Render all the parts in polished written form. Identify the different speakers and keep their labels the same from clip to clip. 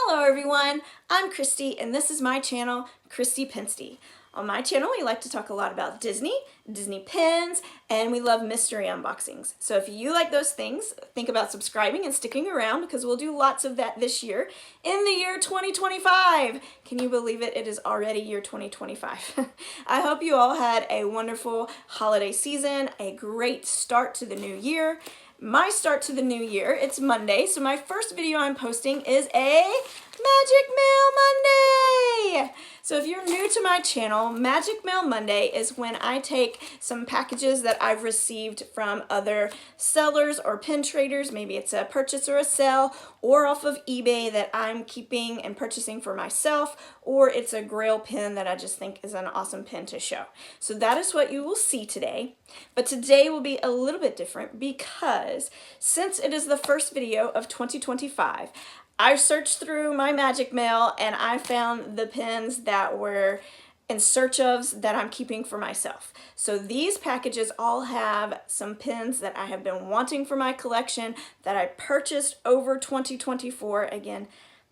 Speaker 1: Hello everyone, I'm Christy and this is my channel, Christy Pinsty. On my channel we like to talk a lot about Disney, Disney pins, and we love mystery unboxings. So if you like those things, think about subscribing and sticking around because we'll do lots of that this year in the year 2025. Can you believe it? It is already year 2025. I hope you all had a wonderful holiday season, a great start to the new year. My start to the new year, it's Monday, so my first video I'm posting is a Magic Mail Monday! So if you're new to my channel, Magic Mail Monday is when I take some packages that I've received from other sellers or pin traders, maybe it's a purchase or a sale, or off of eBay that I'm keeping and purchasing for myself, or it's a Grail pin that I just think is an awesome pin to show. So that is what you will see today. But today will be a little bit different because since it is the first video of 2025, I searched through my Magic Mail and I found the pins that were in search of that I'm keeping for myself. So these packages all have some pins that I have been wanting for my collection that I purchased over 2024. Again,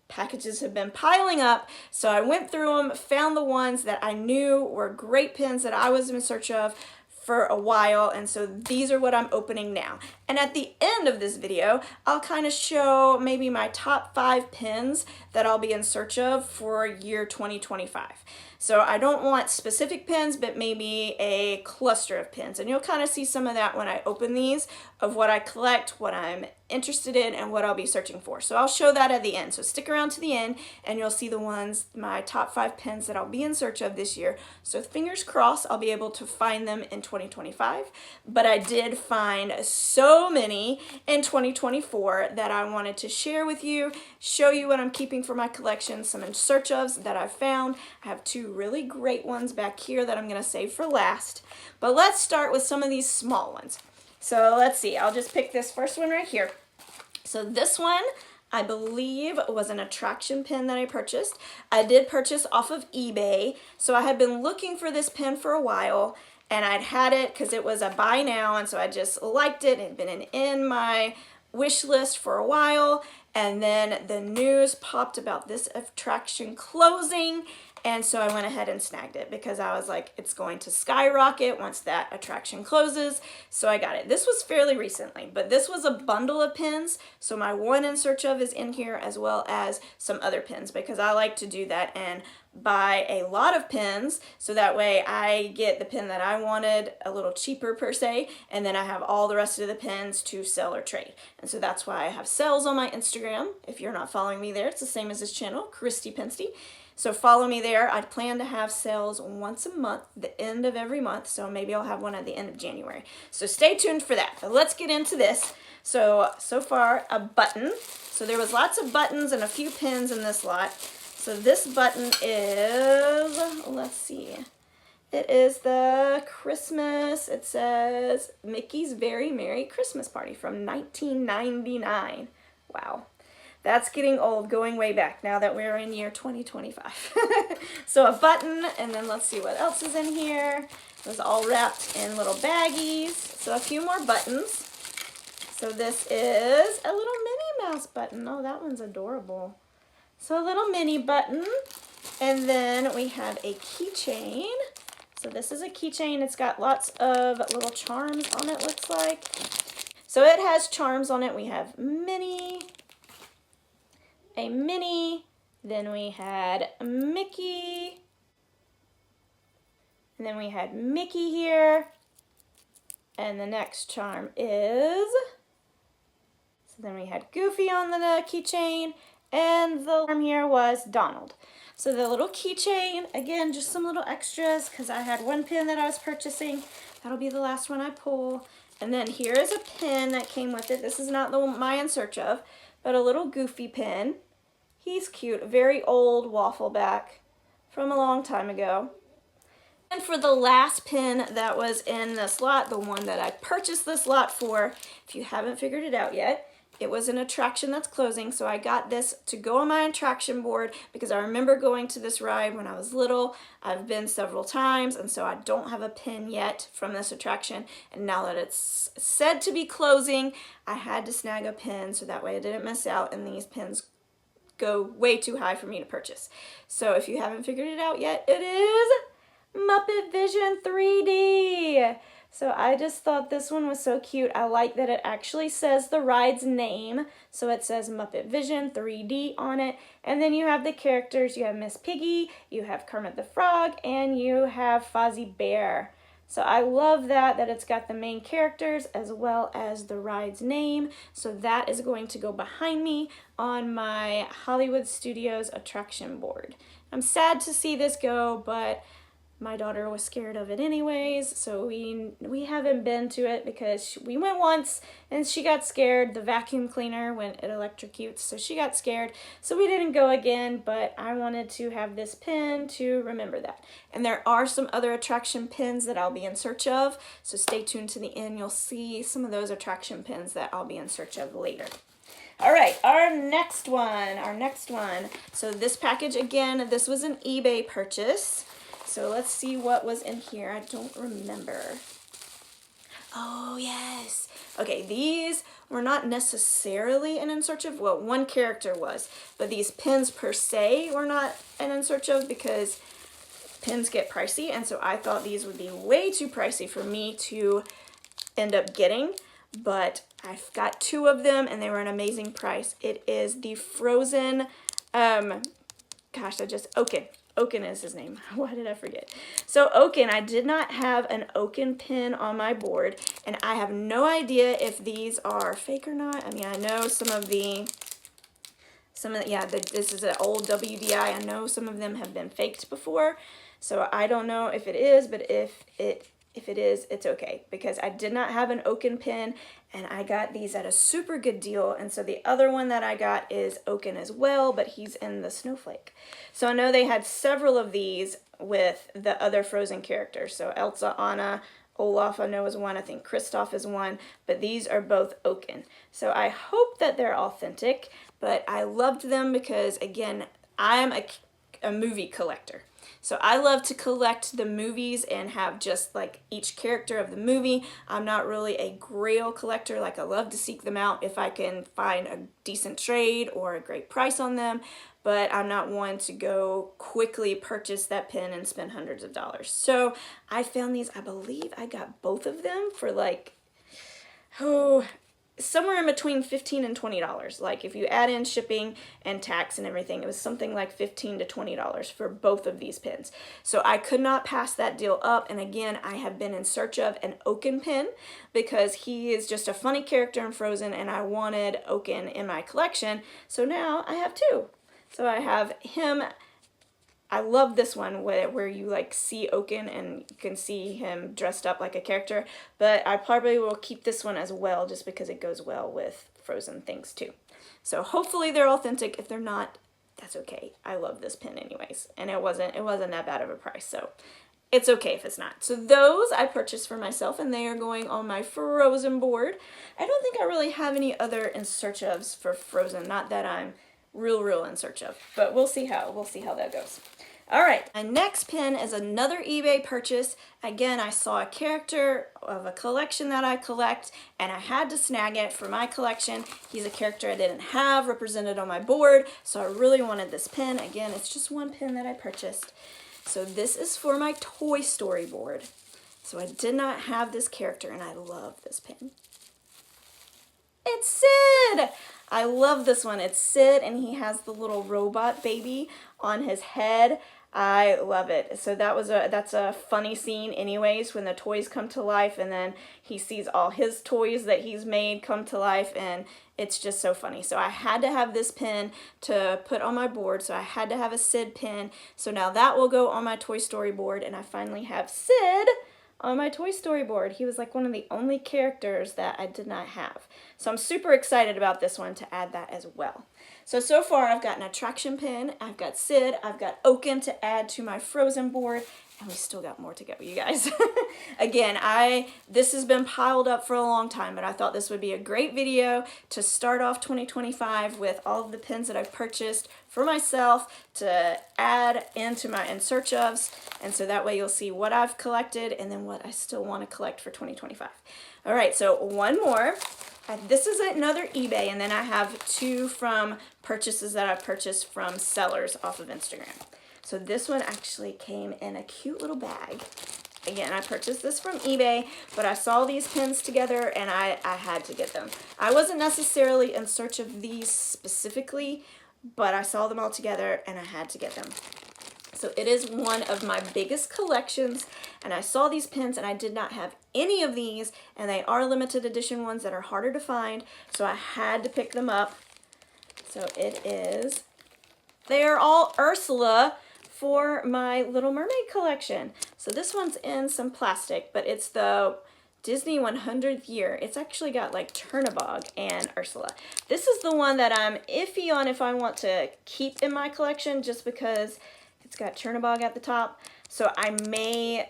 Speaker 1: packages have been piling up, so I went through them, found the ones that I knew were great pins that I was in search of for a while, and so these are what I'm opening now. And at the end of this video, I'll kind of show maybe my top 5 pins that I'll be in search of for year 2025. So I don't want specific pins, but maybe a cluster of pins. And you'll kind of see some of that when I open these, of what I collect, what I'm interested in, and what I'll be searching for. So I'll show that at the end. So stick around to the end and you'll see the ones, my top 5 pins that I'll be in search of this year. So fingers crossed I'll be able to find them in 2025. But I did find so many in 2024 that I wanted to share with you, show you what I'm keeping for my collection, some in search ofs that I've found. I have 2 really great ones back here that I'm going to save for last. But let's start with some of these small ones. So let's see, I'll just pick this first one right here. So this one, I believe, was an attraction pin that I purchased. I did purchase off of eBay, so I had been looking for this pin for a while, and I'd had it because it was a buy now, and so I just liked it. It had been in my wish list for a while, and then the news popped about this attraction closing, and so I went ahead and snagged it because I was like, it's going to skyrocket once that attraction closes. So I got it. This was fairly recently, but this was a bundle of pins. So my one in search of is in here, as well as some other pins, because I like to do that and buy a lot of pins so that way I get the pin that I wanted a little cheaper per se, and then I have all the rest of the pins to sell or trade. And so that's why I have sales on my Instagram. If you're not following me there, it's the same as this channel, Christy Pinsty. So follow me there. I plan to have sales once a month, the end of every month, so maybe I'll have one at the end of January. So stay tuned for that. But let's get into this. So far, a button. So there was lots of buttons and a few pins in this lot. So this button is, let's see, it is the Christmas, it says Mickey's Very Merry Christmas Party from 1999. Wow. That's getting old, going way back now that we're in year 2025. So a button, and then let's see what else is in here. It was all wrapped in little baggies. So a few more buttons. So this is a little Minnie Mouse button. Oh, that one's adorable. So a little mini button. And then we have a keychain. So this is a keychain. It's got lots of little charms on it, looks like. So it has charms on it. We have Minnie, a Minnie, then we had Mickey, and then we had Mickey here, and the next charm is, so then we had Goofy on the keychain, and the charm here was Donald. So the little keychain, again, just some little extras, because I had one pin that I was purchasing. That'll be the last one I pull. And then here is a pin that came with it. This is not the one my in search of, but a little Goofy pin. He's cute, very old waffle back from a long time ago. And for the last pin that was in this lot, the one that I purchased this lot for, if you haven't figured it out yet, it was an attraction that's closing, so I got this to go on my attraction board because I remember going to this ride when I was little. I've been several times, and so I don't have a pin yet from this attraction. And now that it's said to be closing, I had to snag a pin so that way I didn't miss out, and these pins go way too high for me to purchase. So if you haven't figured it out yet, it is Muppet Vision 3D. So I just thought this one was so cute. I like that it actually says the ride's name. So it says Muppet Vision 3D on it. And then you have the characters. You have Miss Piggy, you have Kermit the Frog, and you have Fozzie Bear. So I love that it's got the main characters as well as the ride's name. So that is going to go behind me on my Hollywood Studios attraction board. I'm sad to see this go, but my daughter was scared of it anyways, so we haven't been to it because we went once and she got scared. The vacuum cleaner when it electrocutes, so she got scared. So we didn't go again, but I wanted to have this pin to remember that. And there are some other attraction pins that I'll be in search of, so stay tuned to the end. You'll see some of those attraction pins that I'll be in search of later. All right, our next one. So this package, again, this was an eBay purchase. So let's see what was in here. I don't remember. Oh, yes. Okay, these were not necessarily an in search of, well, one character was, but these pins per se were not an in search of because pins get pricey, and so I thought these would be way too pricey for me to end up getting, but I've got two of them and they were an amazing price. It is the Frozen, Oaken is his name. Why did I forget? So Oaken, I did not have an Oaken pin on my board, and I have no idea if these are fake or not. I mean, I know this is an old WDI. I know some of them have been faked before, so I don't know if it is, but if it is, it's okay, because I did not have an Oaken pin, and I got these at a super good deal. And so the other one that I got is Oaken as well, but he's in the snowflake. So I know they had several of these with the other Frozen characters. So Elsa, Anna, Olaf I know is one, I think Kristoff is one, but these are both Oaken. So I hope that they're authentic, but I loved them because, again, I'm a movie collector. So I love to collect the movies and have just like each character of the movie. I'm not really a grail collector. Like, I love to seek them out if I can find a decent trade or a great price on them, but I'm not one to go quickly purchase that pin and spend hundreds of dollars. So I found these, I believe I got both of them for like, somewhere in between $15 and $20. Like, if you add in shipping and tax and everything, it was something like $15 to $20 for both of these pins. So I could not pass that deal up. And again, I have been in search of an Oaken pin because he is just a funny character in Frozen, and I wanted Oaken in my collection. So now I have two. So I have him. I love this one where you like see Oaken and you can see him dressed up like a character, but I probably will keep this one as well just because it goes well with Frozen things too. So hopefully they're authentic. If they're not, that's okay. I love this pin anyways, and it wasn't that bad of a price, so it's okay if it's not. So those I purchased for myself, and they are going on my Frozen board. I don't think I really have any other in search ofs for Frozen, not that I'm real in search of, but we'll see how that goes. All right, my next pin is another eBay purchase. Again, I saw a character of a collection that I collect, and I had to snag it for my collection. He's a character I didn't have represented on my board, so I really wanted this pin. Again, it's just one pin that I purchased. So this is for my Toy Story board. So I did not have this character, and I love this pin. It's Sid! I love this one. It's Sid, and he has the little robot baby on his head. I love it. So that's a funny scene anyways, when the toys come to life, and then he sees all his toys that he's made come to life, and it's just so funny. So I had to have this pin to put on my board, so I had to have a Sid pin. So now that will go on my Toy Story board, and I finally have Sid on my Toy Story board. He was like one of the only characters that I did not have. So I'm super excited about this one to add that as well. So far I've got an attraction pin, I've got Sid, I've got Oaken to add to my Frozen board, and we still got more to go, you guys. Again, this has been piled up for a long time, but I thought this would be a great video to start off 2025 with all of the pins that I've purchased for myself to add into my in search ofs, and so that way you'll see what I've collected and then what I still want to collect for 2025. All right, so one more. This is another eBay, and then I have 2 from purchases that I purchased from sellers off of Instagram. So this one actually came in a cute little bag. Again, I purchased this from eBay, but I saw these pins together and I had to get them. I wasn't necessarily in search of these specifically, but I saw them all together and I had to get them. So it is one of my biggest collections, and I saw these pins and I did not have any of these, and they are limited edition ones that are harder to find, so I had to pick them up. So they are all Ursula for my Little Mermaid collection. So this one's in some plastic, but it's the Disney 100th year. It's actually got like Chernabog and Ursula. This is the one that I'm iffy on if I want to keep in my collection, just because it's got Chernabog at the top. So I may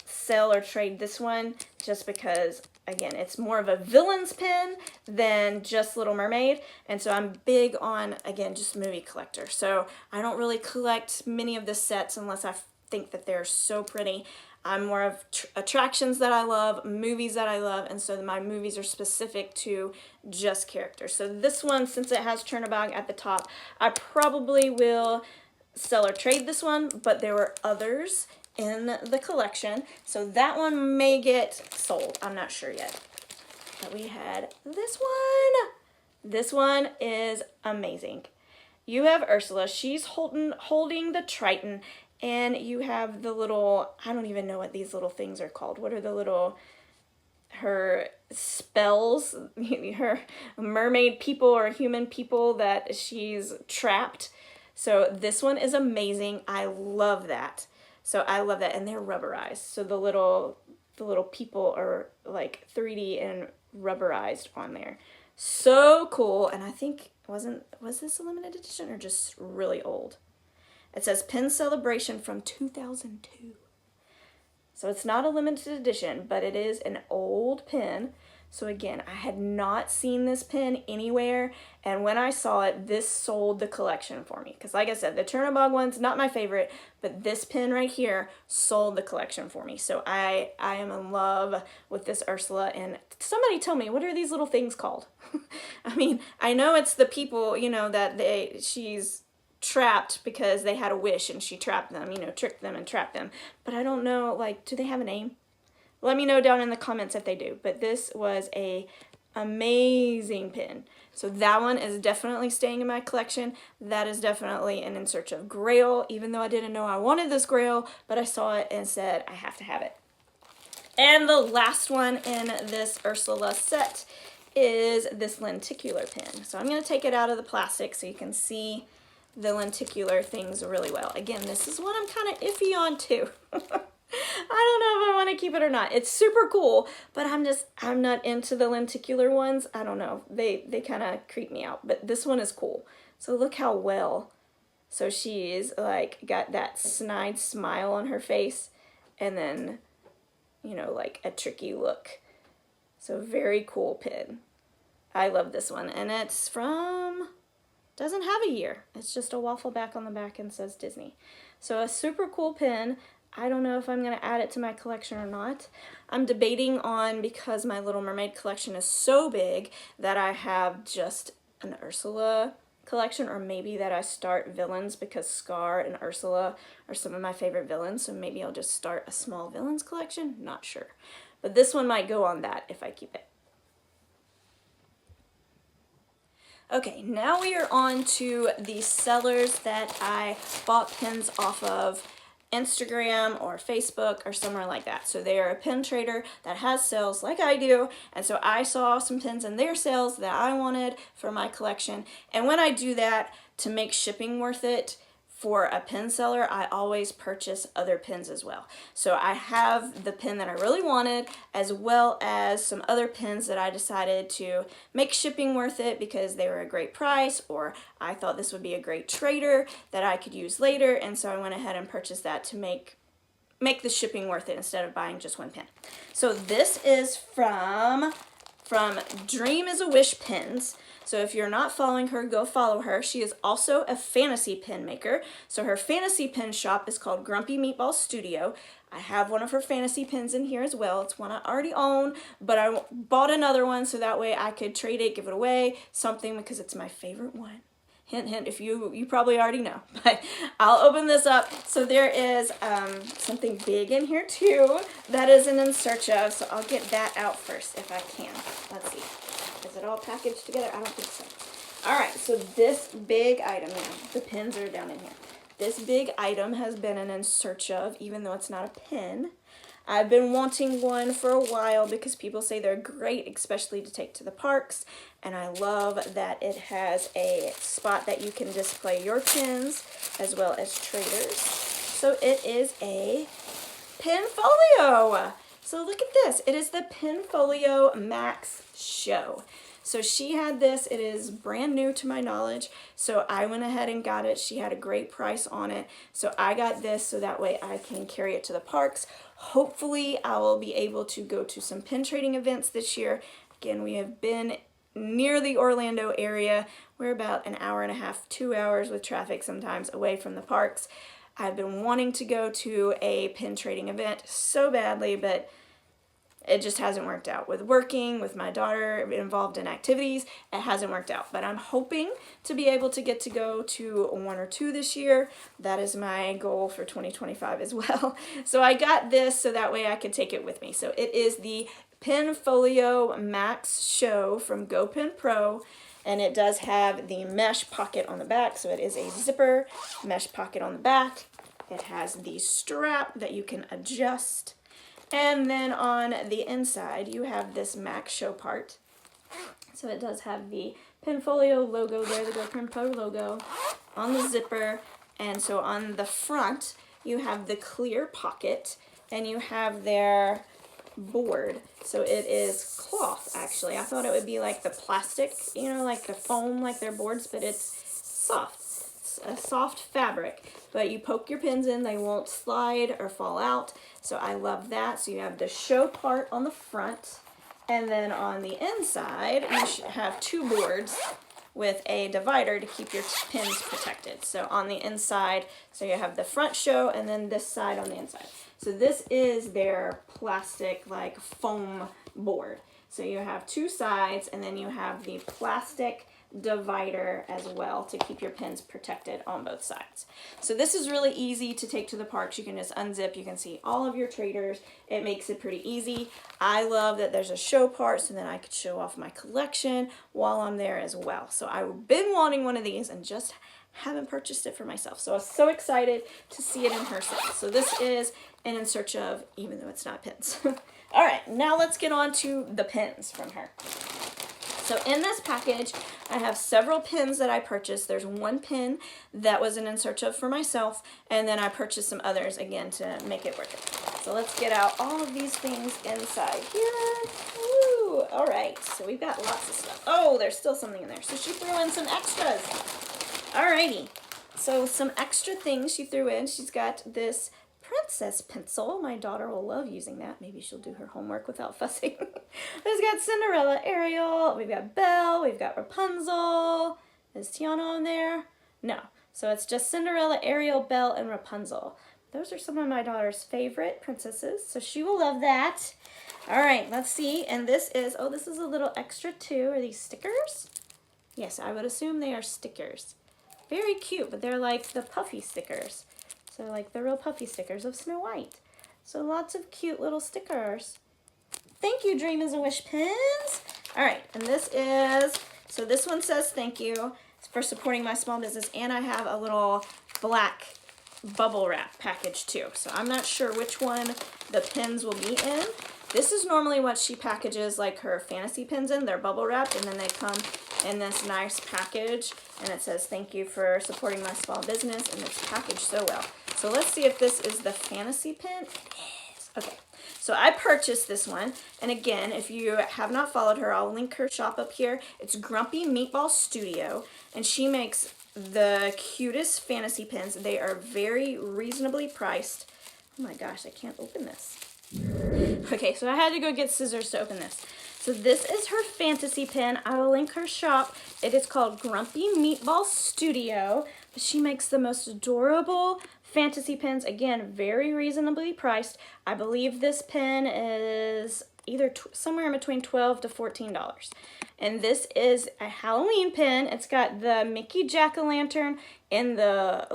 Speaker 1: sell or trade this one, just because, again, it's more of a villain's pin than just Little Mermaid. And so I'm big on, again, just movie collector. So I don't really collect many of the sets unless I think that they're so pretty. I'm more of attractions that I love, movies that I love, and so my movies are specific to just characters. So this one, since it has Chernabog at the top, I probably will sell or trade this one, but there were others in the collection, so that one may get sold. I'm not sure yet. But we had this one. This one is amazing. You have Ursula. She's holding the Triton, and you have the little, I don't even know what these little things are called. What are the little, her spells, her mermaid people or human people that she's trapped. So this one is amazing. I love that. So I love that, and they're rubberized. So the little people are like 3D and rubberized on there. So cool. And I think was this a limited edition or just really old? It says Pin Celebration from 2002. So it's not a limited edition, but it is an old pin. So again, I had not seen this pin anywhere, and when I saw it, this sold the collection for me. Because like I said, the Chernabog one's not my favorite, but this pin right here sold the collection for me. So I am in love with this Ursula, and somebody tell me, what are these little things called? I mean, I know it's the people, you know, that she's trapped because they had a wish and she trapped them, you know, tricked them and trapped them. But I don't know, like, do they have a name? Let me know down in the comments if they do. But this was a amazing pin. So that one is definitely staying in my collection. That is definitely an In Search of Grail, even though I didn't know I wanted this Grail, but I saw it and said I have to have it. And the last one in this Ursula set is this lenticular pin. So I'm going to take it out of the plastic so you can see the lenticular things really well. Again, this is one I'm kind of iffy on too. I don't know if I want to keep it or not. It's super cool, but I'm not into the lenticular ones. I don't know. They kind of creep me out, but this one is cool. So look how well. So she's like got that snide smile on her face, and then, you know, like a tricky look. So very cool pin. I love this one, and it's from, doesn't have a year. It's just a waffle back on the back and says Disney. So a super cool pin. I don't know if I'm going to add it to my collection or not. I'm debating on, because my Little Mermaid collection is so big, that I have just an Ursula collection, or maybe that I start villains, because Scar and Ursula are some of my favorite villains, so maybe I'll just start a small villains collection. Not sure. But this one might go on that if I keep it. Okay, now we are on to the sellers that I bought pins off of Instagram or Facebook or somewhere like that. So they are a pin trader that has sales like I do, and so I saw some pins in their sales that I wanted for my collection. And when I do that, to make shipping worth it for a pin seller, I always purchase other pins as well. So I have the pin that I really wanted, as well as some other pins that I decided to make shipping worth it because they were a great price, or I thought this would be a great trader that I could use later, and so I went ahead and purchased that to make the shipping worth it instead of buying just one pin. So this is from from Dream is a Wish Pins. So if you're not following her, go follow her. She is also a fantasy pin maker. So her fantasy pin shop is called Grumpy Meatball Studio. I have one of her fantasy pins in here as well. It's one I already own, but I bought another one so that way I could trade it, give it away, something, because it's my favorite one. Hint, hint, if you probably already know, but I'll open this up. So there is something big in here too that is an In Search Of, so I'll get that out first if I can. Let's see. Is it all packaged together? I don't think so. All right, so this big item now, the pins are down in here. This big item has been an In Search Of, even though it's not a pin. I've been wanting one for a while because people say they're great, especially to take to the parks. And I love that it has a spot that you can display your pins as well as traders. So it is a Pinfolio. So look at this. It is the Pinfolio Max Show. So she had this. It is brand new to my knowledge. So I went ahead and got it. She had a great price on it. So I got this so that way I can carry it to the parks. Hopefully I will be able to go to some pin trading events this year. Again, we have been near the Orlando area. We're about an hour and a half, 2 hours with traffic sometimes away from the parks. I've been wanting to go to a pin trading event so badly, but it just hasn't worked out. With working, with my daughter involved in activities, it hasn't worked out. But I'm hoping to be able to get to go to 1 or 2 this year. That is my goal for 2025 as well. So I got this so that way I could take it with me. So it is the Pinfolio Max Show from GoPin Pro. And it does have the mesh pocket on the back. So it is a zipper mesh pocket on the back. It has the strap that you can adjust. And then on the inside, you have this Max Show part. So it does have the Pinfolio logo there, the GoPin Pro logo on the zipper. And so on the front, you have the clear pocket and you have their board. So it is cloth, actually. I thought it would be like the plastic, you know, like the foam, like their boards, but it's soft. It's a soft fabric. But you poke your pins in, they won't slide or fall out. So I love that. So you have the show part on the front. And then on the inside, you should have 2 boards with a divider to keep your pins protected. So on the inside, so you have the front show and then this side on the inside. So this is their plastic, like foam board. So you have 2 sides and then you have the plastic divider as well to keep your pins protected on both sides. So this is really easy to take to the parks. You can just unzip, you can see all of your traders. It makes it pretty easy. I love that there's a show part so then I could show off my collection while I'm there as well. So I've been wanting one of these and just haven't purchased it for myself. So I was so excited to see it in her set. So this is an In Search Of, even though it's not pins. All right, now let's get on to the pins from her. So in this package, I have several pins that I purchased. There's 1 pin that was an In Search Of for myself, and then I purchased some others again to make it worth it. So let's get out all of these things inside here. Woo! All right, so we've got lots of stuff. Oh, there's still something in there. So she threw in some extras. Alrighty, so some extra things she threw in. She's got this princess pencil. My daughter will love using that. Maybe she'll do her homework without fussing. There's got Cinderella, Ariel, we've got Belle, we've got Rapunzel. Is Tiana on there? No. So it's just Cinderella, Ariel, Belle, and Rapunzel. Those are some of my daughter's favorite princesses, so she will love that. All right, let's see. And this is, oh, this is a little extra too. Are these stickers? Yes, I would assume they are stickers. Very cute, but they're like the puffy stickers. So like the real puffy stickers of Snow White. So lots of cute little stickers. Thank you, Dream is a Wish pins. All right, and this is, so this one says thank you for supporting my small business, and I have a little black bubble wrap package too. So I'm not sure which one the pins will be in. This is normally what she packages like her fantasy pins in. They're bubble wrapped, and then they come in this nice package, and it says thank you for supporting my small business, and it's packaged so well. So let's see if this is the fantasy pin. Yes. Okay, so I purchased this one, and again, if you have not followed her, I'll link her shop up here. It's Grumpy Meatball Studio, and she makes the cutest fantasy pins. They are very reasonably priced. Oh my gosh, I can't open this. Okay, so I had to go get scissors to open this. So this is her fantasy pin. I will link her shop. It is called Grumpy Meatball Studio. She makes the most adorable fantasy pins. Again, very reasonably priced. I believe this pin is either somewhere in between $12 to $14. And this is a Halloween pin. It's got the Mickey Jack-o'-lantern and the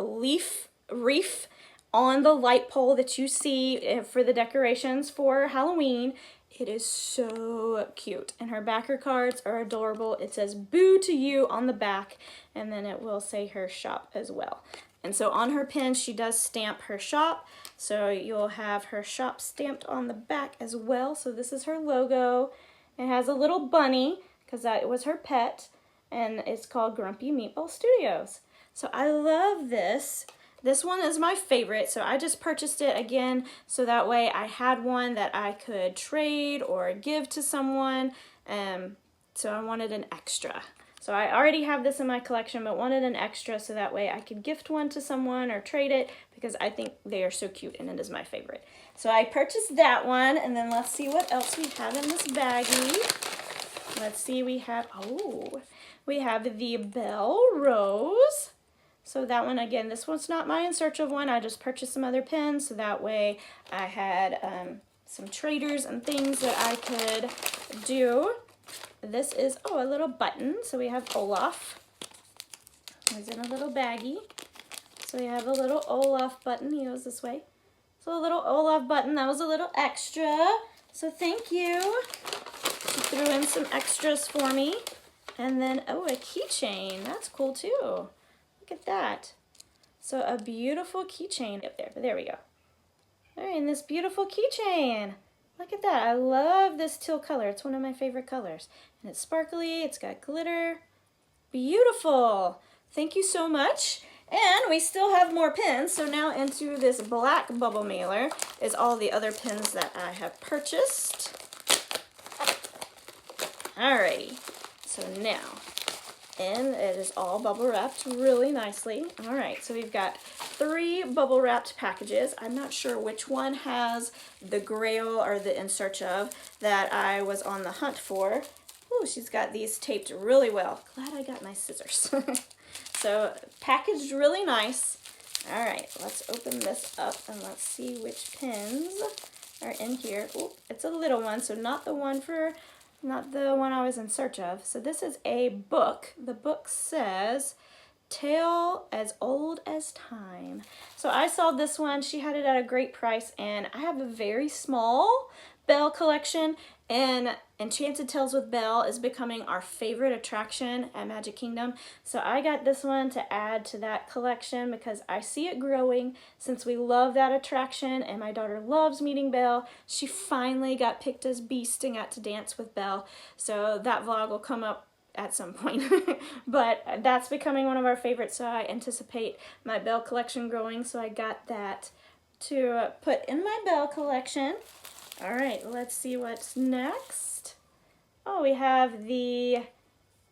Speaker 1: wreath on the light pole that you see for the decorations for Halloween. It is so cute, and her backer cards are adorable. It says "Boo to You" on the back, and then it will say her shop as well. And so on her pin, she does stamp her shop, so you'll have her shop stamped on the back as well. So this is her logo. It has a little bunny, because that was her pet, and it's called Grumpy Meatball Studios. So I love this. This one is my favorite, so I just purchased it again so that way I had one that I could trade or give to someone. So I wanted an extra. So I already have this in my collection, but wanted an extra so that way I could gift one to someone or trade it, because I think they are so cute and it is my favorite. So I purchased that one, and then let's see what else we have in this baggie. Let's see, we have the Belle Rose. So that one, again, this one's not my In Search of one. I just purchased some other pins, so that way I had some traders and things that I could do. This is, a little button. So we have Olaf. He's in a little baggie. So we have a little Olaf button. He goes this way. So a little Olaf button. That was a little extra. So thank you. She threw in some extras for me. And then, a keychain. That's cool too. Look at that. So a beautiful keychain up there, but there we go. All right, and this beautiful keychain. Look at that. I love this teal color. It's one of my favorite colors. And it's sparkly, it's got glitter. Beautiful. Thank you so much. And we still have more pins. So now into this black bubble mailer is all the other pins that I have purchased. Alrighty, so now, and it is all bubble wrapped really nicely. All right, so we've got 3 bubble wrapped packages. I'm not sure which one has the Grail or the In Search of that I was on the hunt for. Ooh, she's got these taped really well. Glad I got my scissors. So packaged really nice. All right, let's open this up and let's see which pins are in here. Ooh, it's a little one, so not the one I was in search of. So this is a book. The book says Tale as Old as Time. So I saw this one. She had it at a great price, and I have a very small Belle collection, and Enchanted Tales with Belle is becoming our favorite attraction at Magic Kingdom. So I got this one to add to that collection because I see it growing since we love that attraction, and my daughter loves meeting Belle. She finally got picked as Beast and got to dance with Belle. So that vlog will come up at some point. But that's becoming one of our favorites, so I anticipate my Belle collection growing. So I got that to put in my Belle collection. All right, let's see what's next. Oh, we have the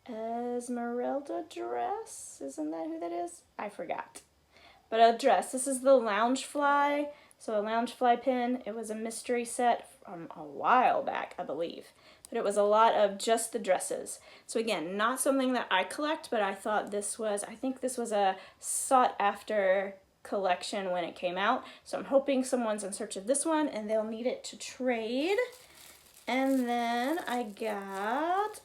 Speaker 1: Esmeralda dress. Isn't that who that is? I forgot. But a dress. This is the Loungefly. So a Loungefly pin. It was a mystery set from a while back, I believe. But it was a lot of just the dresses. So again, not something that I collect, but I thought this was, I think this was a sought after collection when it came out. So I'm hoping someone's in search of this one and they'll need it to trade. And then I got,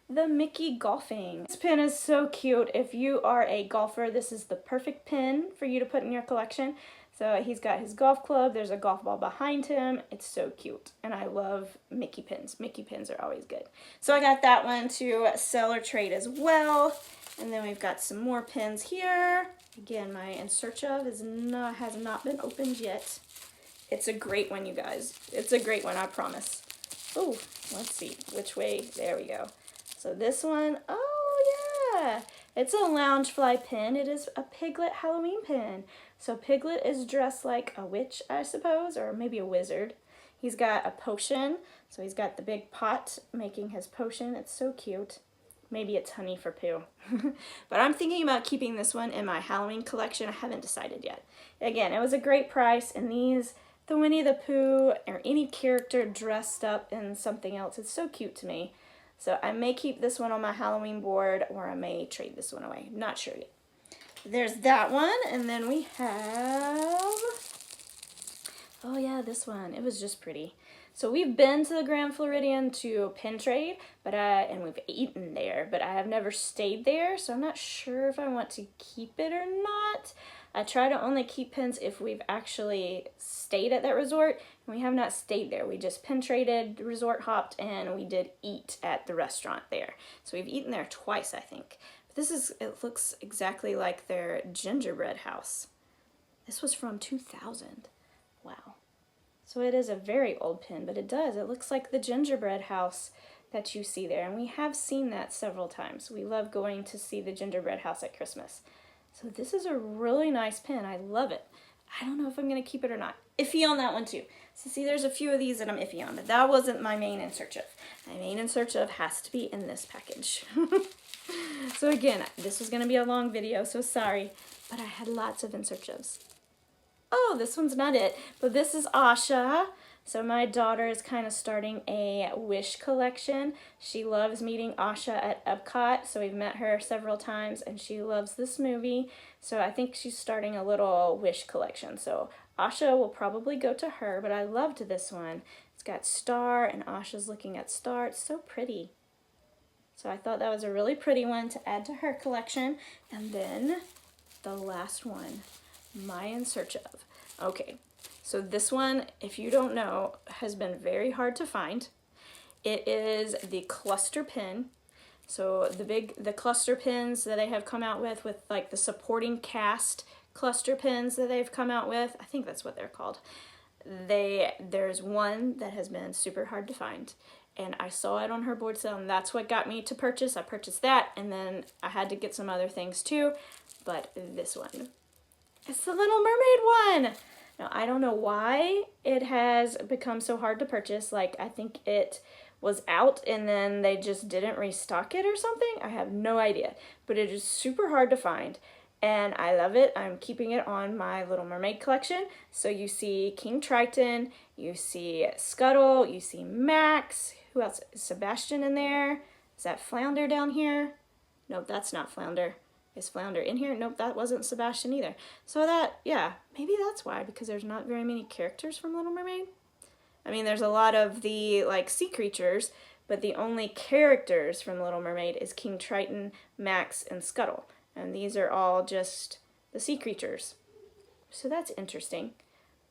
Speaker 1: the Mickey golfing. This pin is so cute. If you are a golfer, this is the perfect pin for you to put in your collection. So he's got his golf club. There's a golf ball behind him. It's so cute. And I love Mickey pins. Mickey pins are always good. So I got that one to sell or trade as well. And then we've got some more pins here. Again, my In Search of has not been opened yet. It's a great one, you guys. It's a great one, I promise. Oh, let's see which way. There we go. So this one, yeah. It's a Loungefly pin. It is a Piglet Halloween pin. So Piglet is dressed like a witch, I suppose, or maybe a wizard. He's got a potion. So he's got the big pot making his potion. It's so cute. Maybe it's honey for Pooh. But I'm thinking about keeping this one in my Halloween collection. I haven't decided yet. Again, it was a great price, and these the Winnie the Pooh or any character dressed up in something else. It's so cute to me. So I may keep this one on my Halloween board, or I may trade this one away. Not sure yet. There's that one, and then we have, oh yeah, this one. It was just pretty. So we've been to the Grand Floridian to pin trade, and we've eaten there, but I have never stayed there, so I'm not sure if I want to keep it or not. I try to only keep pins if we've actually stayed at that resort, and we have not stayed there. We just pin traded, resort hopped, and we did eat at the restaurant there. So we've eaten there twice, I think. But it looks exactly like their gingerbread house. This was from 2000. Wow. So it is a very old pin, but it looks like the gingerbread house that you see there. And we have seen that several times. We love going to see the gingerbread house at Christmas. So this is a really nice pin. I love it. I don't know if I'm going to keep it or not. Iffy on that one too. So see, there's a few of these that I'm iffy on, but that wasn't my main in search of. My main in search of has to be in this package. So again, this was going to be a long video, so sorry, but I had lots of in search ofs. Oh, this one's not it, but this is Asha. So my daughter is kind of starting a Wish collection. She loves meeting Asha at Epcot, so we've met her several times, and she loves this movie. So I think she's starting a little Wish collection. So Asha will probably go to her, but I loved this one. It's got Star, and Asha's looking at Star. It's so pretty. So I thought that was a really pretty one to add to her collection. And then the last one, my in search of. Okay. So this one, if you don't know, has been very hard to find. It is the cluster pin. So the cluster pins that they have come out with like the supporting cast cluster pins that they've come out with. I think that's what they're called. There's one that has been super hard to find. And I saw it on her board sale, and that's what got me to purchase. I purchased that, and then I had to get some other things too. But this one, it's the Little Mermaid one. Now, I don't know why it has become so hard to purchase. Like, I think it was out and then they just didn't restock it or something. I have no idea. But it is super hard to find. And I love it. I'm keeping it on my Little Mermaid collection. So you see King Triton, you see Scuttle, you see Max. Who else? Is Sebastian in there? Is that Flounder down here? Nope, that's not Flounder. Is Flounder in here? Nope, that wasn't Sebastian either. So yeah, maybe that's why, because there's not very many characters from Little Mermaid. I mean, there's a lot of the, like, sea creatures, but the only characters from Little Mermaid is King Triton, Max, and Scuttle. And these are all just the sea creatures. So that's interesting.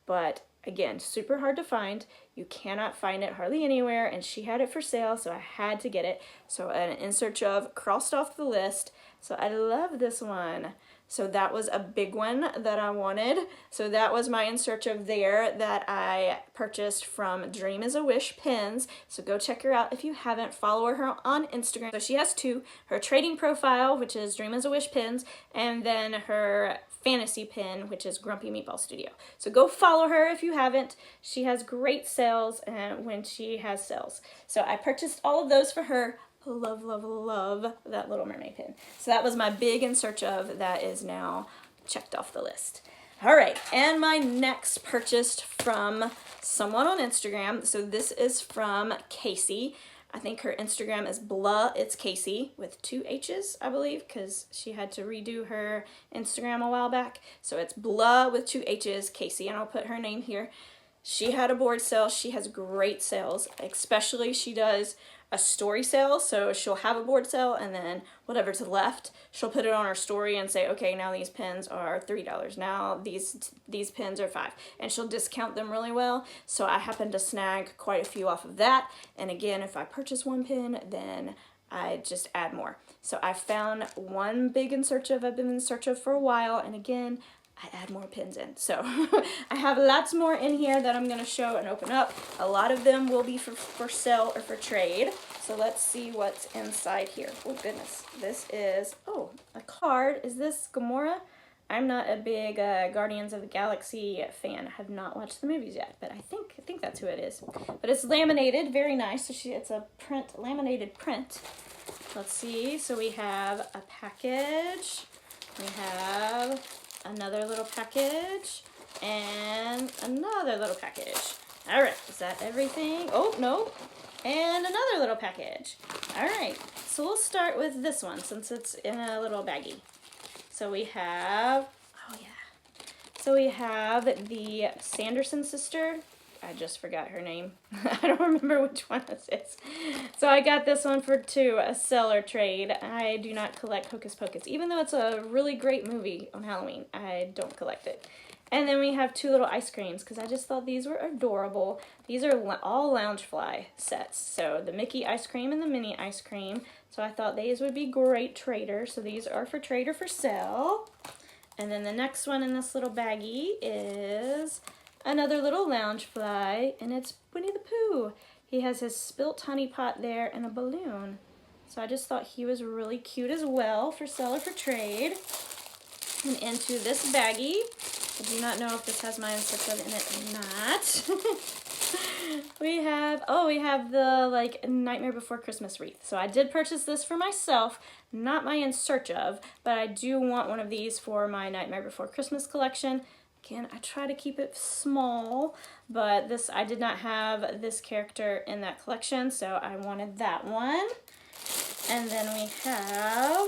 Speaker 1: But again, super hard to find. You cannot find it hardly anywhere, and she had it for sale, so I had to get it. So an in search of crossed off the list. So I love this one. So that was a big one that I wanted. So that was my in search of there that I purchased from Dream is a Wish Pins. So go check her out if you haven't. Follow her on Instagram. So she has two. Her trading profile, which is Dream is a Wish Pins, and then her fantasy pin, which is Grumpy Meatball Studio. So go follow her if you haven't. She has great sales when she has sales. So I purchased all of those for her. Love, love, love that Little Mermaid pin. So that was my big in search of that is now checked off the list. All right, and my next purchased from someone on Instagram. So this is from Casey. I think her Instagram is Blah It's Casey with 2 H's, I believe, because she had to redo her Instagram a while back. So it's Blah with 2 H's, Casey, and I'll put her name here. She had a board sale. She has great sales, especially she does a story sale. So she'll have a board sale, and then whatever's left, she'll put it on her story and say, okay, now these pins are $3. Now these pins are $5, and she'll discount them really well. So I happened to snag quite a few off of that. And again, if I purchase one pin, then I just add more. So I found one big in search of I've been in search of for a while, and again, I add more pins in. So I have lots more in here that I'm going to show and open up. A lot of them will be for sale or for trade. So let's see what's inside here. Oh goodness, this is, oh, a card. Is this Gamora? I'm not a big Guardians of the Galaxy fan. I have not watched the movies yet, but I think that's who it is. But it's laminated, very nice. So it's a laminated print. Let's see. So we have a package. We have another little package. and another little package. All right, is that everything? Oh, no. And another little package. All right, so we'll start with this one since it's in a little baggie. So we have, oh yeah. So we have the Sanderson sister. I just forgot her name. I don't remember which one this is. So I got this one for two, a seller trade. I do not collect Hocus Pocus. Even though it's a really great movie on Halloween, I don't collect it. And then we have two little ice creams because I just thought these were adorable. These are all Loungefly sets. So the Mickey ice cream and the Minnie ice cream. So I thought these would be great trader. So these are for trade or for sale. And then the next one in this little baggie is another little Loungefly, and it's Winnie the Pooh. He has his spilt honey pot there and a balloon. So I just thought he was really cute as well for sale or for trade. And into this baggie, I do not know if this has my insert in it or not. we have the like Nightmare Before Christmas wreath. So I did purchase this for myself, not my In Search Of, but I do want one of these for my Nightmare Before Christmas collection. Again, I try to keep it small, but I did not have this character in that collection, so I wanted that one. And then we have,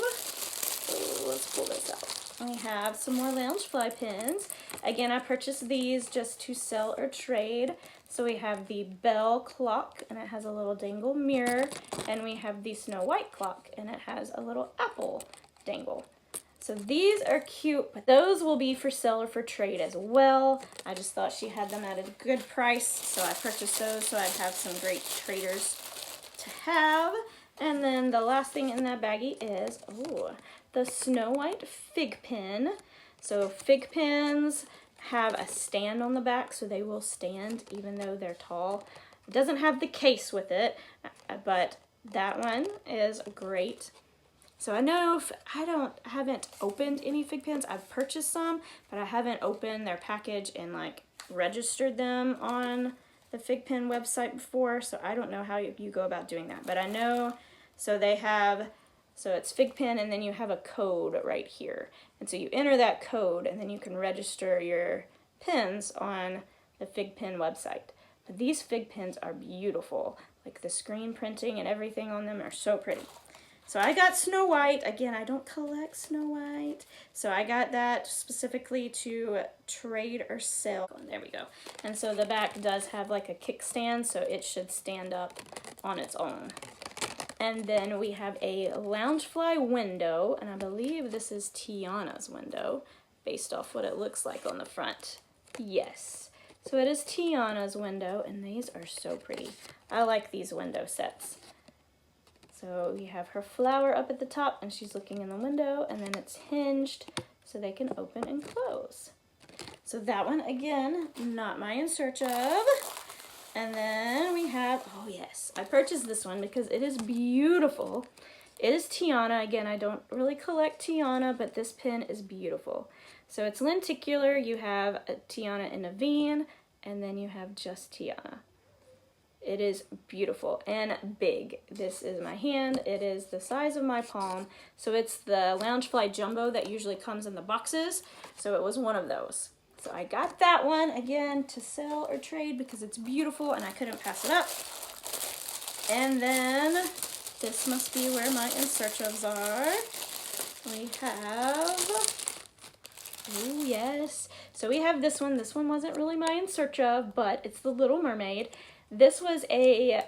Speaker 1: let's pull this out. We have some more Loungefly pins. Again, I purchased these just to sell or trade. So we have the Belle clock, and it has a little dangle mirror. And we have the Snow White clock, and it has a little apple dangle. So these are cute, but those will be for sale or for trade as well. I just thought she had them at a good price, so I purchased those so I'd have some great traders to have. And then the last thing in that baggie is, the Snow White fig pin. So fig pins have a stand on the back, so they will stand even though they're tall. It doesn't have the case with it, but that one is great. So I know I haven't opened any fig pins. I've purchased some, but I haven't opened their package and like registered them on the fig pin website before. So I don't know how you go about doing that, but I know, so they have, so it's fig pin and then you have a code right here. And so you enter that code and then you can register your pins on the fig pin website. But these fig pins are beautiful. Like the screen printing and everything on them are so pretty. So I got Snow White. Again, I don't collect Snow White. So I got that specifically to trade or sell. There we go. And so the back does have like a kickstand, so it should stand up on its own. And then we have a Loungefly window, and I believe this is Tiana's window, based off what it looks like on the front. Yes. So it is Tiana's window, and these are so pretty. I like these window sets. So we have her flower up at the top and she's looking in the window, and then it's hinged so they can open and close. So that one, again, not my In Search Of. And then we have, oh yes, I purchased this one because it is beautiful. It is Tiana. Again, I don't really collect Tiana, but this pin is beautiful. So it's lenticular. You have a Tiana and Naveen, and then you have just Tiana. It is beautiful and big. This is my hand. It is the size of my palm. So it's the Loungefly Jumbo that usually comes in the boxes. So it was one of those. So I got that one, again, to sell or trade because it's beautiful and I couldn't pass it up. And then this must be where my In Search Ofs are. We have, oh yes. So we have this one. This one wasn't really my In Search Of, but it's the Little Mermaid. This was a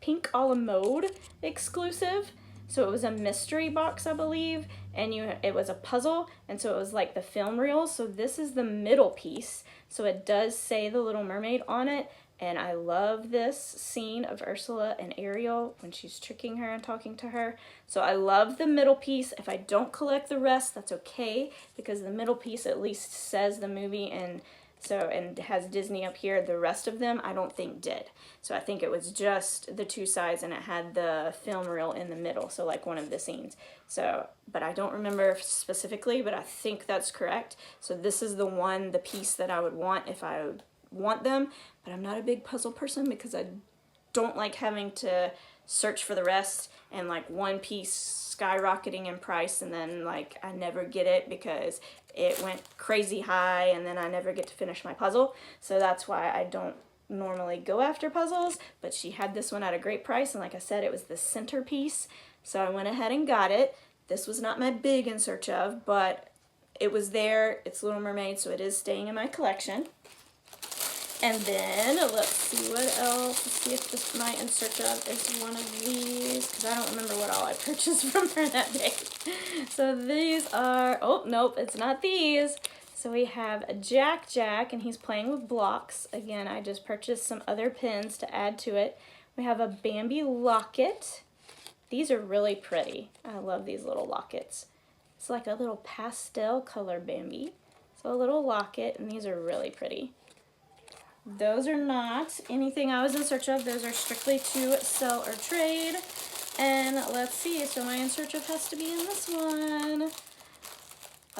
Speaker 1: Pink a la Mode exclusive. So it was a mystery box, I believe, and it was a puzzle, and so it was like the film reel. So this is the middle piece. So it does say the Little Mermaid on it, and I love this scene of Ursula and Ariel when she's tricking her and talking to her. So I love the middle piece. If I don't collect the rest, that's okay, because the middle piece at least says the movie, and has Disney up here. The rest of them I don't think did. So I think it was just the two sides and it had the film reel in the middle, so like one of the scenes. So, but I don't remember specifically, but I think that's correct. So this is the piece that I would want if I want them, but I'm not a big puzzle person because I don't like having to search for the rest, and like one piece skyrocketing in price, and then like I never get it because it went crazy high, and then I never get to finish my puzzle. So that's why I don't normally go after puzzles, but she had this one at a great price, and like I said, it was the centerpiece, so I went ahead and got it. This was not my big In Search Of, but it was there. It's Little Mermaid, so it is staying in my collection. And then let's see what else. Let's see if this my In Search Of is one of these, because I don't remember what all I purchased from her that day. So these are, oh nope, it's not these. So we have a Jack Jack, and he's playing with blocks. Again, I just purchased some other pins to add to it. We have a Bambi locket. These are really pretty. I love these little lockets. It's like a little pastel color Bambi. So a little locket, and these are really pretty. Those are not anything I was in search of. Those are strictly to sell or trade. And let's see, so my In Search Of has to be in this one.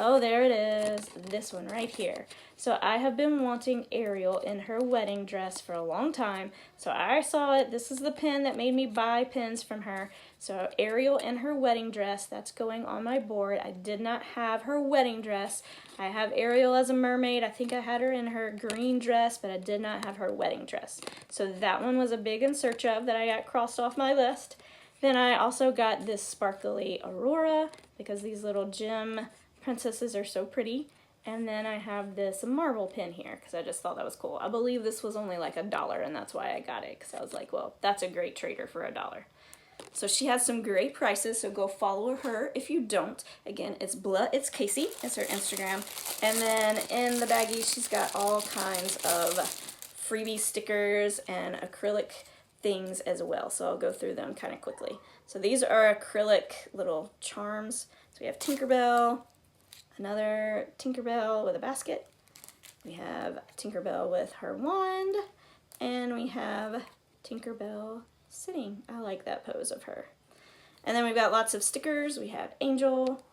Speaker 1: Oh, there it is, this one right here. So I have been wanting Ariel in her wedding dress for a long time. So I saw it. This is the pin that made me buy pins from her. So Ariel in her wedding dress, that's going on my board. I did not have her wedding dress. I have Ariel as a mermaid. I think I had her in her green dress, but I did not have her wedding dress. So that one was a big In Search Of that I got crossed off my list. Then I also got this sparkly Aurora, because these little gem princesses are so pretty. And then I have this marble pin here because I just thought that was cool. I believe this was only like $1, and that's why I got it, because I was like, well, that's a great trader for $1. So she has some great prices, so go follow her if you don't. Again, it's Blah It's Casey. It's her Instagram. And then in the baggie, she's got all kinds of freebie stickers and acrylic things as well. So I'll go through them kind of quickly. So these are acrylic little charms. So we have Tinkerbell, another Tinkerbell with a basket. We have Tinkerbell with her wand, and we have Tinkerbell sitting. I like that pose of her. And then we've got lots of stickers. We have Angel,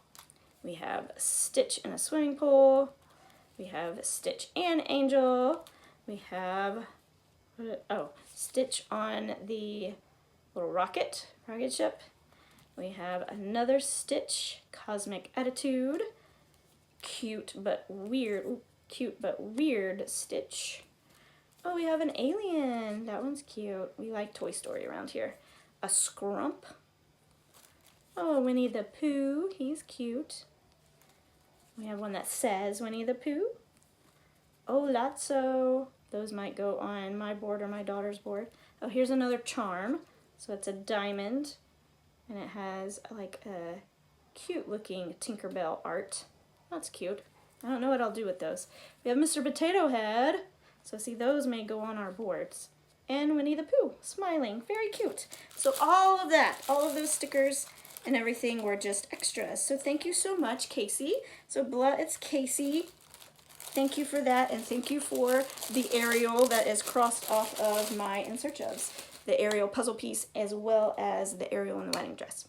Speaker 1: we have Stitch in a swimming pool, we have Stitch and Angel, we have, Stitch on the little rocket ship. We have another Stitch, Cosmic Attitude, cute but weird Stitch. Oh, we have an alien. That one's cute. We like Toy Story around here. A Scrump. Oh, Winnie the Pooh. He's cute. We have one that says Winnie the Pooh. Oh, Lotso. Those might go on my board or my daughter's board. Oh, here's another charm. So it's a diamond, and it has like a cute looking Tinkerbell art. That's cute. I don't know what I'll do with those. We have Mr. Potato Head. So see, those may go on our boards. And Winnie the Pooh, smiling, very cute. So all of that, all of those stickers and everything were just extras. So thank you so much, Casey. So Blah It's Casey, thank you for that, and thank you for the Ariel that is crossed off of my In Search Ofs. The Ariel puzzle piece as well as the Ariel in the wedding dress.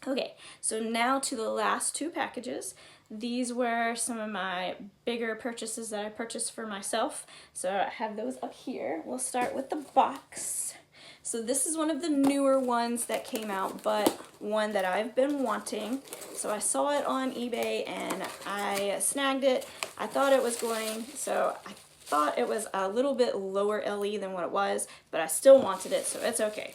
Speaker 1: Okay, so now to the last two packages. These were some of my bigger purchases that I purchased for myself. So I have those up here. We'll start with the box. So this is one of the newer ones that came out, but one that I've been wanting. So I saw it on eBay and I snagged it. I thought it was a little bit lower LE than what it was, but I still wanted it, so it's okay.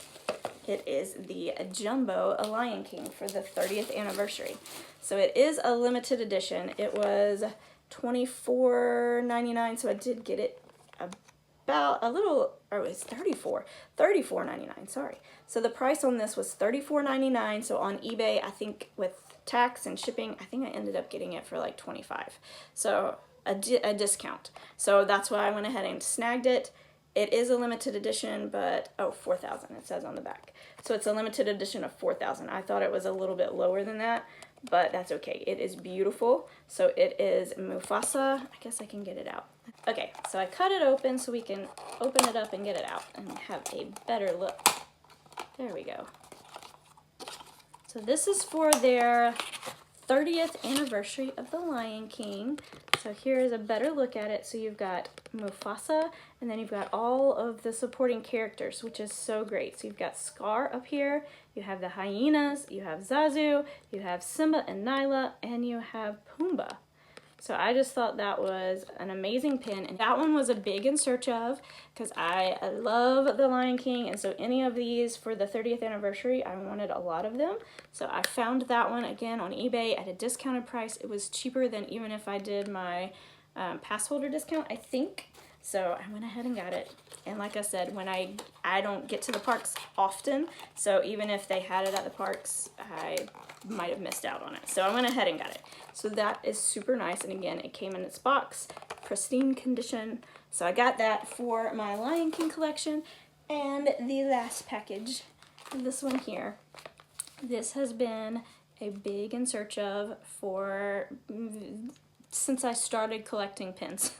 Speaker 1: It is the Jumbo Lion King for the 30th anniversary. So it is a limited edition. It was $24.99, so I did get it about a little, or it's $34.99, sorry. So the price on this was $34.99, so on eBay, I think with tax and shipping, I think I ended up getting it for like $25. So a discount. So that's why I went ahead and snagged it. It is a limited edition, but, 4,000 it says on the back. So it's a limited edition of 4,000. I thought it was a little bit lower than that, but that's okay. It is beautiful. So it is Mufasa. I guess I can get it out. Okay, so I cut it open so we can open it up and get it out and have a better look. There we go. So this is for their 30th anniversary of The Lion King. So here is a better look at it. So you've got Mufasa, and then you've got all of the supporting characters, which is so great. So you've got Scar up here, you have the hyenas, you have Zazu, you have Simba and Nyla, and you have Pumbaa. So I just thought that was an amazing pin, and that one was a big in search of because I love The Lion King, and so any of these for the 30th anniversary, I wanted a lot of them. So I found that one again on eBay at a discounted price. It was cheaper than even if I did my pass holder discount, I think. So I went ahead and got it. And like I said, when I don't get to the parks often, so even if they had it at the parks, I might have missed out on it. So I went ahead and got it. So that is super nice. And again, it came in its box, pristine condition. So I got that for my Lion King collection. And the last package, this one here. This has been a big in search of for since I started collecting pins.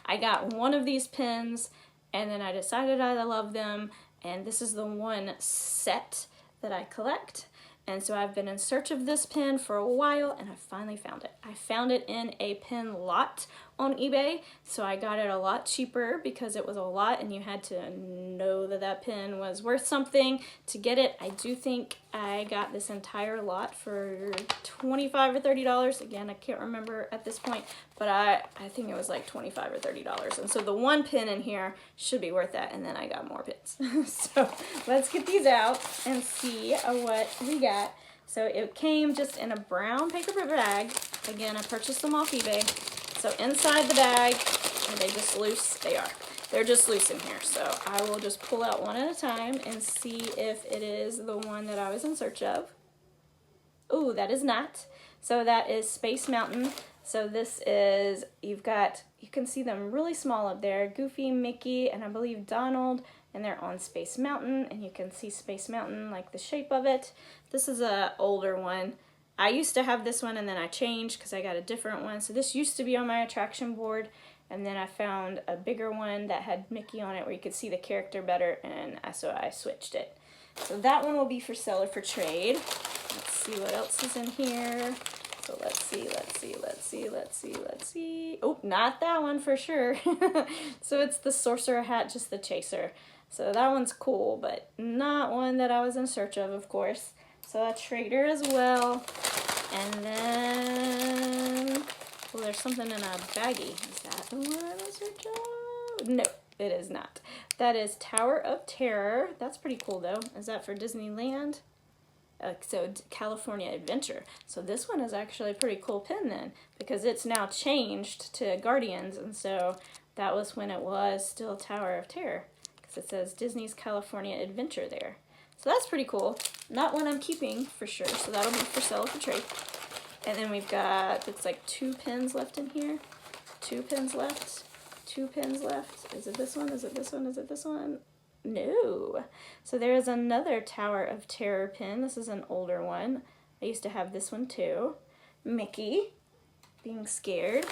Speaker 1: I got one of these pins and then I decided I love them, and this is the one set that I collect. And so I've been in search of this pin for a while, and I finally found it. I found it in a pin lot on eBay, so I got it a lot cheaper because it was a lot and you had to know that that pin was worth something to get it. I do think I got this entire lot for $25 or $30. Again, I can't remember at this point, but I think it was like $25 or $30. And so the one pin in here should be worth that, and then I got more pins. So let's get these out and see what we got. So it came just in a brown paper bag. Again, I purchased them off eBay. So inside the bag, are they just loose? They are. They're just loose in here. So I will just pull out one at a time and see if it is the one that I was in search of. Ooh, that is not. So that is Space Mountain. So this is, you can see them really small up there. Goofy, Mickey, and I believe Donald, and they're on Space Mountain, and you can see Space Mountain, like the shape of it. This is a older one. I used to have this one and then I changed because I got a different one. So this used to be on my attraction board, and then I found a bigger one that had Mickey on it where you could see the character better, and so I switched it. So that one will be for sale or for trade. Let's see what else is in here. So let's see. Oh, not that one for sure. So it's the Sorcerer hat, just the chaser. So that one's cool, but not one that I was in search of course. So a trader as well. And then, well, there's something in a baggie. Is that the one I'm in search of? No, it is not. That is Tower of Terror. That's pretty cool though. Is that for Disneyland? So California Adventure. So this one is actually a pretty cool pin then, because it's now changed to Guardians, and so that was when it was still Tower of Terror, because it says Disney's California Adventure there. So that's pretty cool. Not one I'm keeping for sure, so that'll be for sale for trade. And then we've got, it's like 2 pins left in here. 2 pins left. 2 pins left. Is it this one? Is it this one? Is it this one? No. So there is another Tower of Terror pin. This is an older one. I used to have this one too. Mickey being scared.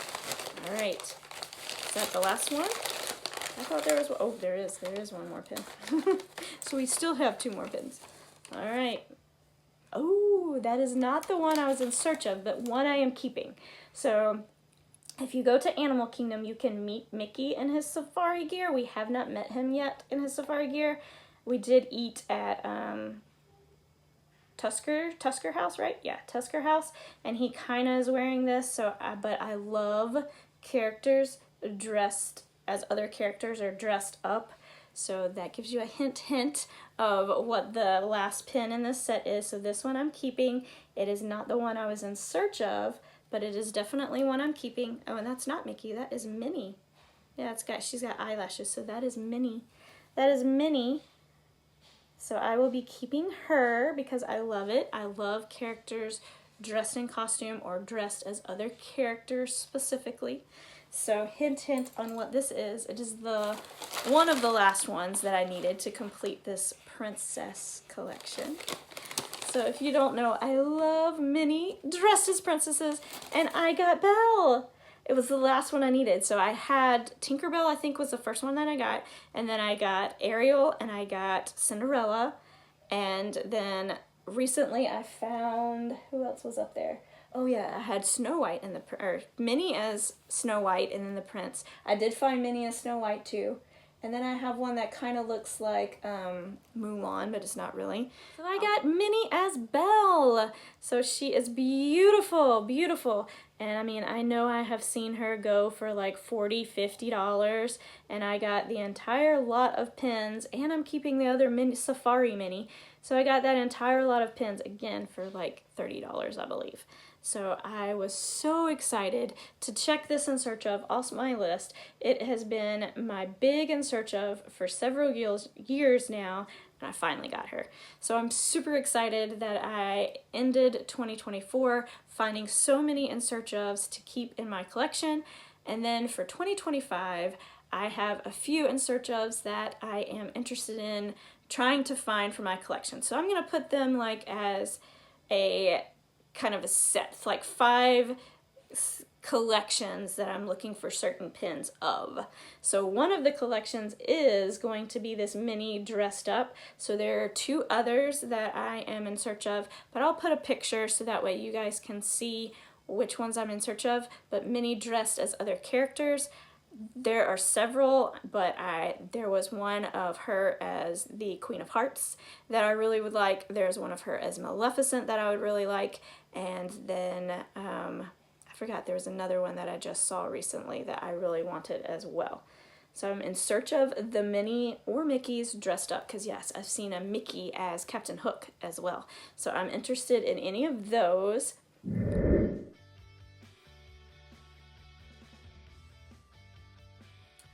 Speaker 1: All right. Is that the last one? I thought there was one. Oh, there is. There is one more pin. So we still have 2 more pins. All right. Oh, that is not the one I was in search of, but one I am keeping. So if you go to Animal Kingdom, you can meet Mickey in his safari gear. We have not met him yet in his safari gear. We did eat at Tusker House, right? Yeah, Tusker House. And he kind of is wearing this, so but I love characters dressed as other characters are dressed up. So that gives you a hint of what the last pin in this set is. So this one I'm keeping. It is not the one I was in search of, but it is definitely one I'm keeping. Oh, and that's not Mickey, that is Minnie. Yeah, she's got eyelashes, so that is Minnie. That is Minnie. So I will be keeping her because I love it. I love characters dressed in costume or dressed as other characters specifically. So hint on what this is. It is one of the last ones that I needed to complete this princess collection. So if you don't know, I love Minnie dressed as princesses, and I got Belle. It was the last one I needed. So I had Tinkerbell, I think was the first one that I got, and then I got Ariel, and I got Cinderella, and then recently I found, who else was up there? Oh yeah, I had Snow White and or Minnie as Snow White, and then the prince. I did find Minnie as Snow White too. And then I have one that kind of looks like Mulan, but it's not really. So I got Minnie as Belle. So she is beautiful, beautiful. And I mean, I know I have seen her go for like $40, $50, and I got the entire lot of pins, and I'm keeping the other mini, Safari Mini. So I got that entire lot of pins again for like $30, I believe. So I was so excited to check this in search of off my list. It has been my big in search of for several years now, and I finally got her. So I'm super excited that I ended 2024 finding so many in search ofs to keep in my collection. And then for 2025, I have a few in search ofs that I am interested in trying to find for my collection. So I'm gonna put them like as a kind of a set, like 5 collections that I'm looking for certain pins of. So one of the collections is going to be this Minnie dressed up. So there are 2 others that I am in search of, but I'll put a picture so that way you guys can see which ones I'm in search of. But Minnie dressed as other characters. There are several, but there was one of her as the Queen of Hearts that I really would like. There's one of her as Maleficent that I would really like. And then I forgot, there was another one that I just saw recently that I really wanted as well. So I'm in search of the Minnie or Mickey's dressed up, because yes, I've seen a Mickey as Captain Hook as well. So I'm interested in any of those.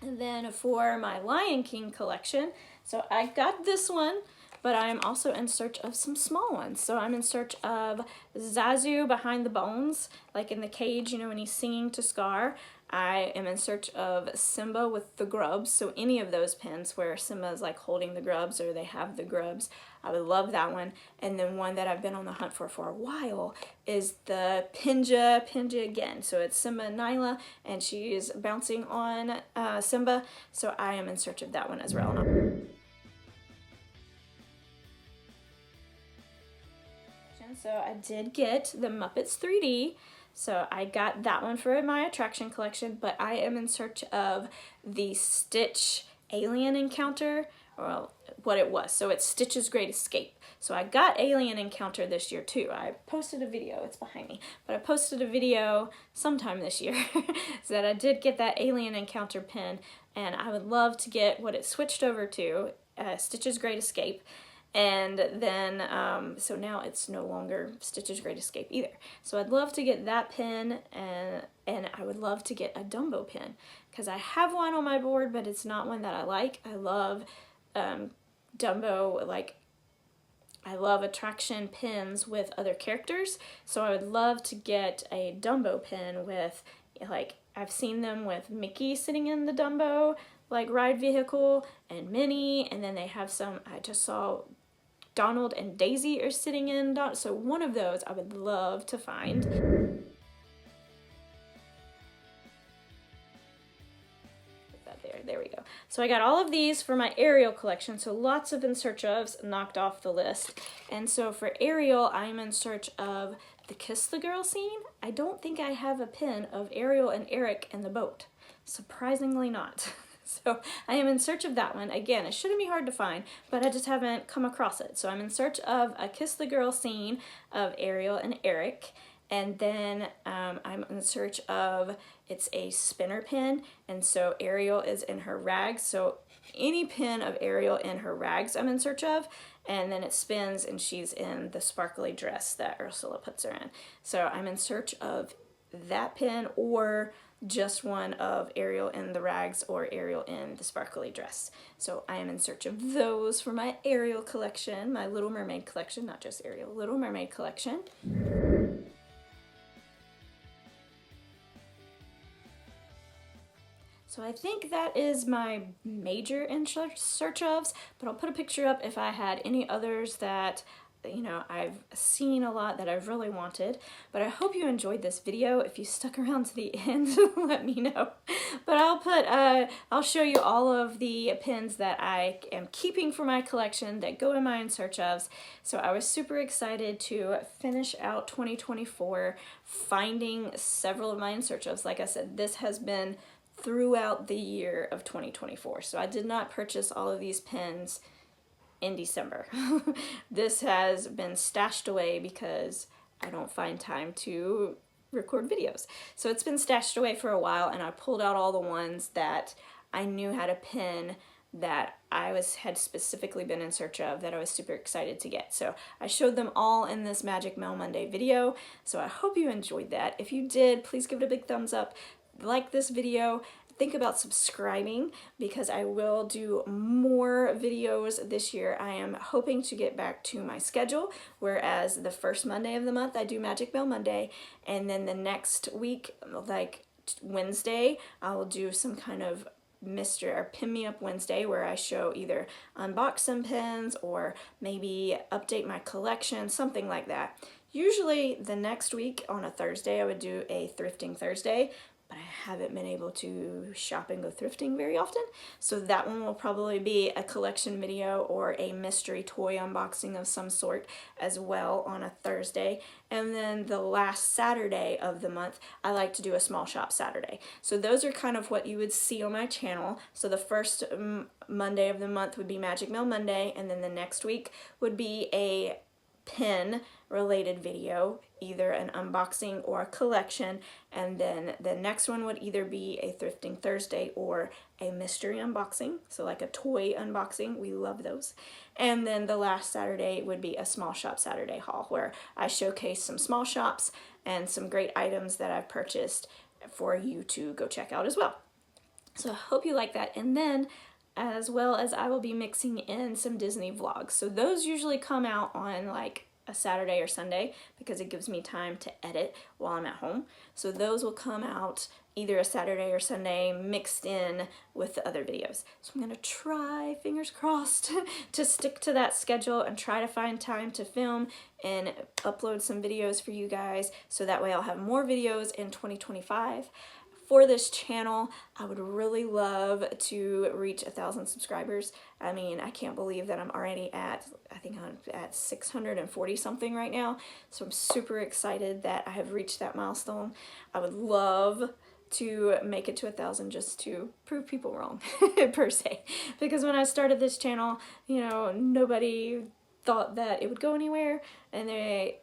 Speaker 1: And then for my Lion King collection, so I got this one, but I'm also in search of some small ones. So I'm in search of Zazu behind the bones, like in the cage, you know, when he's singing to Scar. I am in search of Simba with the grubs, so any of those pins where Simba is like holding the grubs or they have the grubs, I would love that one. And then one that I've been on the hunt for a while is the Pinja again. So it's Simba and Nyla, and she is bouncing on Simba, so I am in search of that one as well. So I did get the Muppets 3D. So I got that one for my attraction collection, but I am in search of the Stitch Alien Encounter, well, what it was. So it's Stitch's Great Escape. So I got Alien Encounter this year too. I posted a video, it's behind me, but I posted a video sometime this year so that I did get that Alien Encounter pin, and I would love to get what it switched over to, Stitch's Great Escape. And then, so now it's no longer Stitch's Great Escape either. So I'd love to get that pin, and I would love to get a Dumbo pin, because I have one on my board, but it's not one that I like. I love Dumbo, like, I love attraction pins with other characters, so I would love to get a Dumbo pin with, like, I've seen them with Mickey sitting in the Dumbo, like, ride vehicle, and Minnie, and then they have some, I just saw Donald and Daisy are sitting in, so one of those I would love to find. Put that there we go. So I got all of these for my Ariel collection, so lots of in search ofs knocked off the list. And so for Ariel, I'm in search of the Kiss the Girl scene. I don't think I have a pin of Ariel and Eric in the boat. Surprisingly not. So I am in search of that one. Again, it shouldn't be hard to find, but I just haven't come across it. So I'm in search of a Kiss the Girl scene of Ariel and Eric. And then I'm in search of, it's a spinner pin. And so Ariel is in her rags. So any pin of Ariel in her rags I'm in search of. And then it spins and she's in the sparkly dress that Ursula puts her in. So I'm in search of that pin, or just one of Ariel in the rags or Ariel in the sparkly dress. So I am in search of those for my Ariel collection, my Little Mermaid collection, not just Ariel, Little Mermaid collection. So I think that is my major in search ofs, but I'll put a picture up if I had any others that you know, I've seen a lot that I've really wanted, but I hope you enjoyed this video. If you stuck around to the end, let me know. But I'll show you all of the pins that I am keeping for my collection that go in my In Search Ofs. So I was super excited to finish out 2024 finding several of my In Search Ofs. Like I said, this has been throughout the year of 2024. So I did not purchase all of these pins in December. This has been stashed away because I don't find time to record videos. So it's been stashed away for a while, and I pulled out all the ones that I knew had a pin that I had specifically been in search of that I was super excited to get. So I showed them all in this Magic Mail Monday video. So I hope you enjoyed that. If you did, please give it a big thumbs up. Like this video. Think about subscribing because I will do more videos this year. I am hoping to get back to my schedule, whereas the first Monday of the month I do Magic Mail Monday, and then the next week, like Wednesday, I will do some kind of Pin Me Up Wednesday where I show either unbox some pins or maybe update my collection, something like that. Usually the next week on a Thursday I would do a Thrifting Thursday, but I haven't been able to shop and go thrifting very often. So that one will probably be a collection video or a mystery toy unboxing of some sort as well on a Thursday. And then the last Saturday of the month, I like to do a small shop Saturday. So those are kind of what you would see on my channel. So the first Monday of the month would be Magic Mail Monday, and then the next week would be a pin related video, either an unboxing or a collection, and then the next one would either be a Thrifting Thursday or a mystery unboxing, so like a toy unboxing. We love those. And then the last Saturday would be a small shop Saturday haul where I showcase some small shops and some great items that I've purchased for you to go check out as well. So I hope you like that. And then as well as I will be mixing in some Disney vlogs. So those usually come out on like a Saturday or Sunday because it gives me time to edit while I'm at home. So those will come out either a Saturday or Sunday mixed in with the other videos. So I'm gonna try, fingers crossed, to stick to that schedule and try to find time to film and upload some videos for you guys so that way I'll have more videos in 2025. For this channel, I would really love to reach 1,000 subscribers. I mean, I can't believe that I'm already at, I think I'm at 640 something right now. So I'm super excited that I have reached that milestone. I would love to make it to 1,000 just to prove people wrong, per se. Because when I started this channel, you know, nobody thought that it would go anywhere, and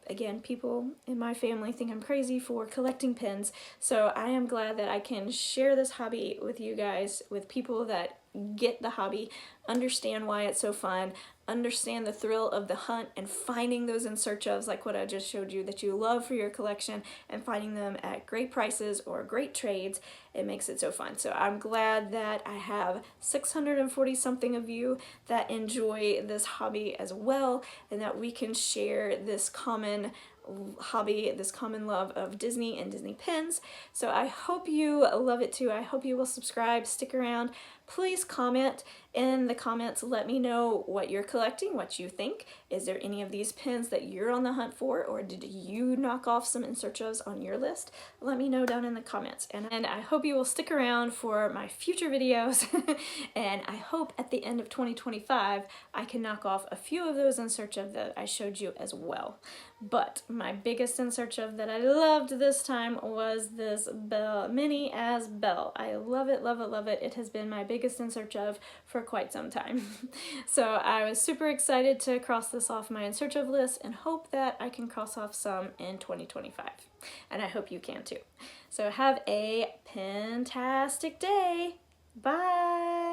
Speaker 1: again, people in my family think I'm crazy for collecting pins. So I am glad that I can share this hobby with you guys, with people that get the hobby, understand why it's so fun, understand the thrill of the hunt and finding those In Search Ofs like what I just showed you that you love for your collection and finding them at great prices or great trades. It makes it so fun. So I'm glad that I have 640 something of you that enjoy this hobby as well, and that we can share this common hobby, this common love of Disney and Disney pins. So I hope you love it too. I hope you will subscribe, stick around. Please comment in the comments. Let me know what you're collecting, what you think. Is there any of these pins that you're on the hunt for, or did you knock off some In Search Ofs on your list? Let me know down in the comments. And I hope you will stick around for my future videos. And I hope at the end of 2025, I can knock off a few of those In Search Of that I showed you as well. But my biggest In Search Of that I loved this time was this Minnie as Belle. I love it, love it, love it. It has been my biggest In Search Of for quite some time. So I was super excited to cross this off my In Search Of list and hope that I can cross off some in 2025. And I hope you can too. So have a fantastic day. Bye.